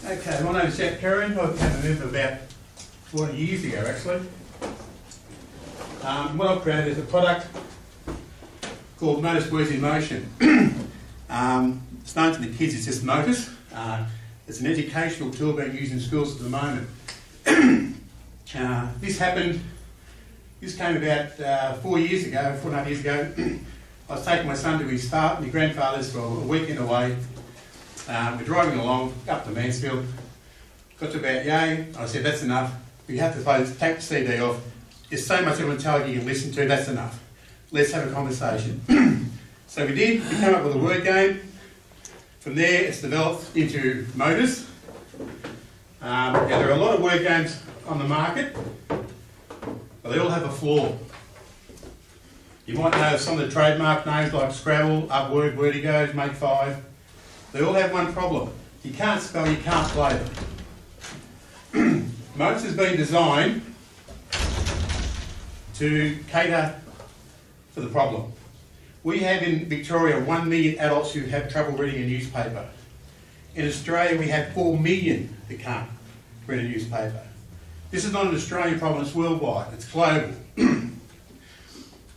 Okay, my name is Jack Perrin. I became a member about 40 years ago actually. What I've created is a product called Motus Words in Motion. It's known to the kids, it's just Motus. It's an educational tool being used in schools at the moment. This came about 4 years ago, 4.5 years ago. I was taking my son to his grandfather's for a weekend away. We're driving along up to Mansfield, got to about Yea. I said, that's enough. We have to take the CD off. There's so much metallic you can listen to, that's enough. Let's have a conversation. So we did, we came up with a word game. From there it's developed into Motus. Now there are a lot of word games on the market, but they all have a flaw. You might know some of the trademark names like Scrabble, Upword, Wordy-Goes, Make Five. They all have one problem. You can't spell, you can't play them. Motus has been designed to cater for the problem. We have in Victoria 1 million adults who have trouble reading a newspaper. In Australia we have 4 million that can't read a newspaper. This is not an Australian problem, it's worldwide, it's global. The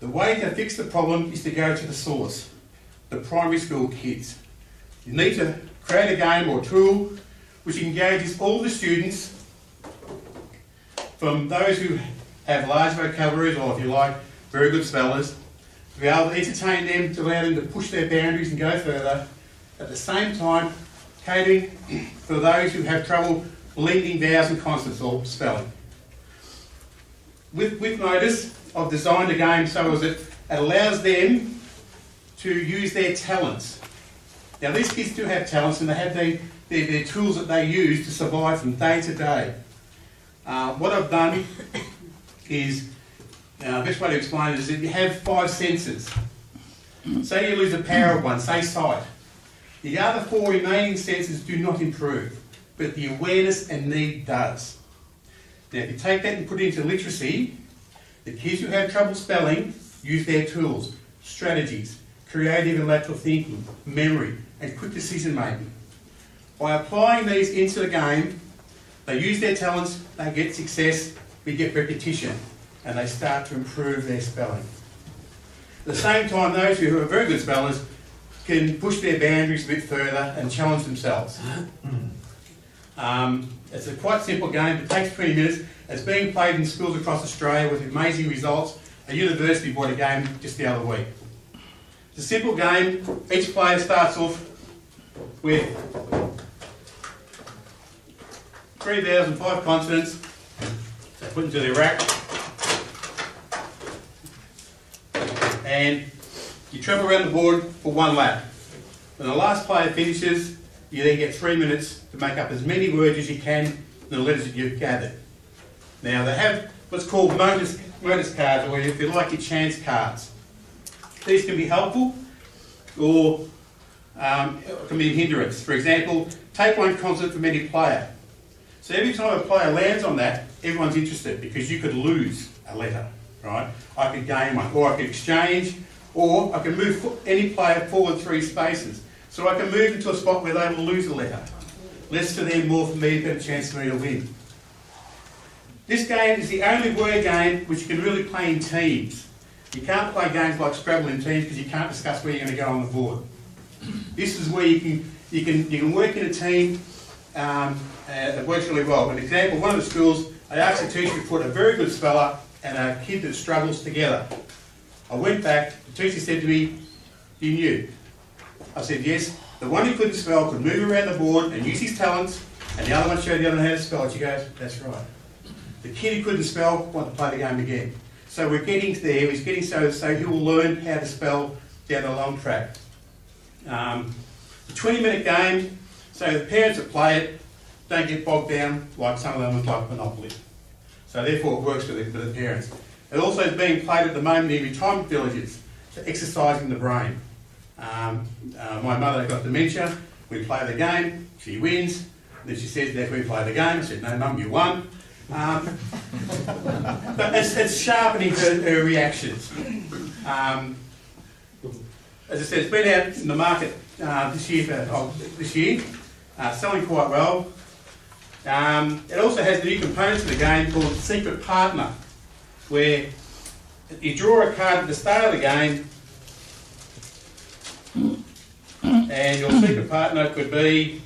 way to fix the problem is to go to the source, the primary school kids. You need to create a game or tool which engages all the students, from those who have large vocabularies or, if you like, very good spellers, to be able to entertain them, to allow them to push their boundaries and go further, at the same time catering for those who have trouble blending vowels and consonants or spelling. With Motus, I've designed a game so as it allows them to use their talents. Now these kids do have talents and they have their tools that they use to survive from day to day. What I've done is, the best way to explain it is that you have 5 senses. Say you lose the power of one, say sight. The other 4 remaining senses do not improve, but the awareness and need does. Now if you take that and put it into literacy, the kids who have trouble spelling use their tools, strategies, creative and lateral thinking, memory, and quick decision making. By applying these into the game, they use their talents, they get success, we get repetition, and they start to improve their spelling. At the same time, those who are very good spellers can push their boundaries a bit further and challenge themselves. It's a quite simple game, it takes 20 minutes. It's being played in schools across Australia with amazing results. A university bought a game just the other week. It's a simple game. Each player starts off with 3 vowels and 5 consonants. They put into their rack. And you travel around the board for 1 lap. When the last player finishes, you then get 3 minutes to make up as many words as you can in the letters that you've gathered. Now they have what's called Motus cards, or if you like, your chance cards. These can be helpful or can be a hindrance. For example, take 1 consonant from any player. So every time a player lands on that, everyone's interested because you could lose a letter, right? I could gain one, or I could exchange, or I can move any player forward 3 spaces. So I can move into a spot where they will lose a letter. Less to them, more for me, better chance for me to win. This game is the only word game which you can really play in teams. You can't play games like Scrabble in teams because you can't discuss where you're going to go on the board. This is where you can work in a team. It works really well. An example, one of the schools, I asked the teacher to put a very good speller and a kid that struggles together. I went back, the teacher said to me, "You knew?" I said, "Yes." The one who couldn't spell could move around the board and use his talents, and the other one showed the other one how to spell it. She goes, "That's right." The kid who couldn't spell wanted to play the game again. So we're getting there, he's getting so he will learn how to spell down the long track. The 20-minute game, so the parents that play it don't get bogged down like some of them with like Monopoly. So therefore it works for the parents. It also is being played at the moment in retirement villages, so exercising the brain. My mother got dementia, we play the game, she wins, then she says, "Dad, we play the game." I said, "No, Mum, you won." But it's sharpening her reactions. As I said, it's been out in the market this year, selling quite well. It also has the new components of the game called Secret Partner, where you draw a card at the start of the game, and your secret partner could be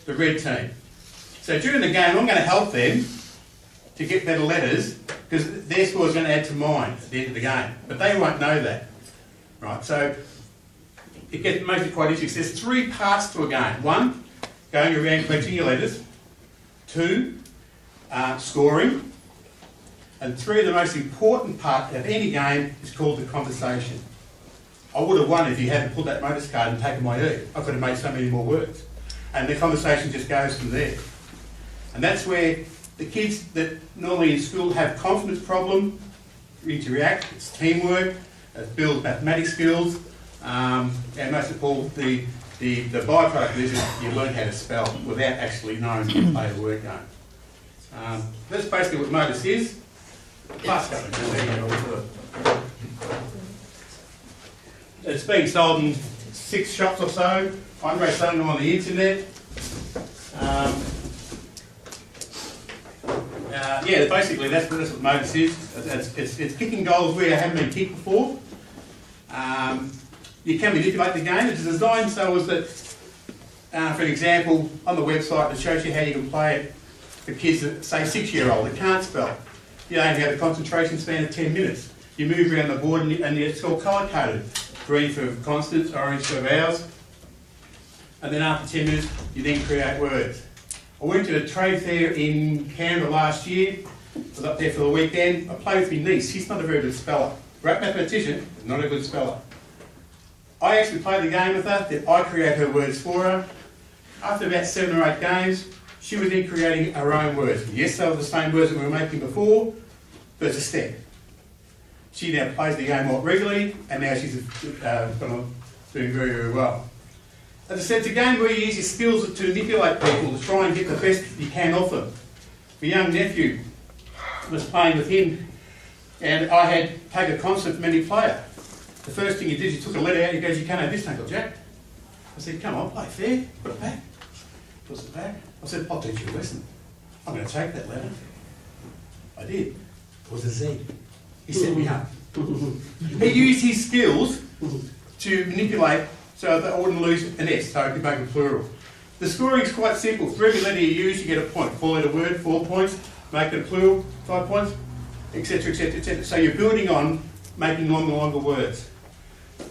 the red team. So during the game, I'm going to help them to get better letters, because their score is going to add to mine at the end of the game. But they won't know that. Right, so it makes it quite interesting. There's 3 parts to a game. 1, going around collecting your letters. 2, scoring. And 3, the most important part of any game is called the conversation. I would have won if you hadn't pulled that Motus card and taken my E. I could have made so many more words. And the conversation just goes from there. And that's where the kids that normally in school have confidence problem interact. It's teamwork, it builds mathematics skills, and most of all, the byproduct is that you learn how to spell without actually knowing how to play a word game. That's basically what Motus is. It's being sold in 6 shops or so. Andre's selling them on the internet. Yeah, basically that's what Motus is. It's kicking goals where you haven't been kicked before. You can manipulate the game. It's designed so as that, for an example, on the website it shows you how you can play it for kids that, say, 6-year-old that can't spell. You only have a concentration span of 10 minutes. You move around the board and it's all colour-coded. Green for consonants, orange for vowels. And then after 10 minutes, you then create words. I went to a trade fair in Canberra last year. I was up there for the weekend. I played with my niece. She's not a very good speller. Great mathematician, but not a good speller. I actually played the game with her, then I create her words for her. After about 7 or 8 games, she was then creating her own words. Yes, they were the same words that we were making before, but it's a step. She now plays the game more regularly, and now she's doing very, very well. As I said, it's a game where you use your skills to manipulate people, to try and get the best you can off them. My young nephew was playing with him, and I had to take a consonant from any player. The first thing he did, he took a letter out, he goes, "You can't have this, Uncle Jack." I said, "Come on, play fair, put it back." Puts it back. I said, "I'll teach you a lesson. I'm going to take that letter." I did. It was a Z. He set me up. He used his skills to manipulate so that I wouldn't lose an S, so I could make a plural. The scoring is quite simple. For every letter you use, you get a point. 4-letter word, 4 points. Make it a plural, 5 points, etc., etc., etc. So you're building on making longer and longer words.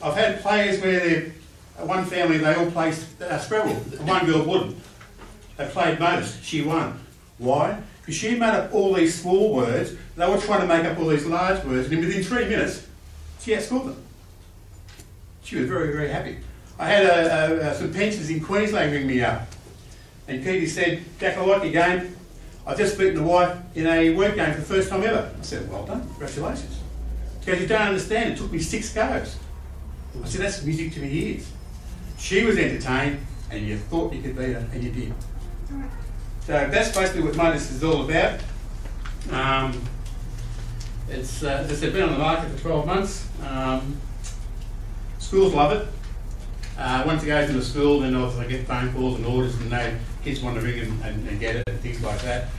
I've had players where one family, they all played Scrabble. One girl wouldn't. They played Motus. She won. Why? Because she made up all these small words. They were trying to make up all these large words, and within 3 minutes, she outscored them. She was very, very happy. I had some pensioners in Queensland ring me up, and Katie said, "Jack, I like your game. I've just beaten the wife in a word game for the first time ever." I said, "Well done, congratulations." She goes, "You don't understand, it took me 6 goes." I said, "That's music to my ears." She was entertained, and you thought you could beat her, and you did. So that's basically what Motus is all about. It's been on the market for 12 months. Schools love it. Once it goes into school, then obviously I get phone calls and orders, and kids want to ring and get it and things like that.